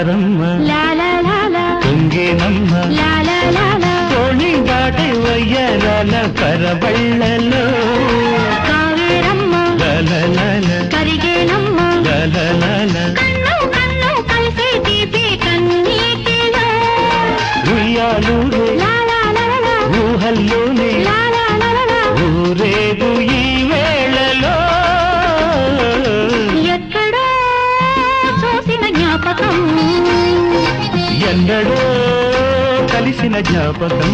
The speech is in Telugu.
జారమ్మ తుంగేనమ్మ తోణి దాటి వయ్యరాల పరబళ్ళలో కావేరమ్మ కరిగేనమ్మ కన్ను కన్ను కలిసే తీపి కన్నీటిలో ఉయ్యాలూరే ఊహల్లోనే ఊరేగు ఈ వేళలో ఎక్కడో చూసిన జ్ఞాపకం ఎన్నడో కలిసిన జ్ఞాపకం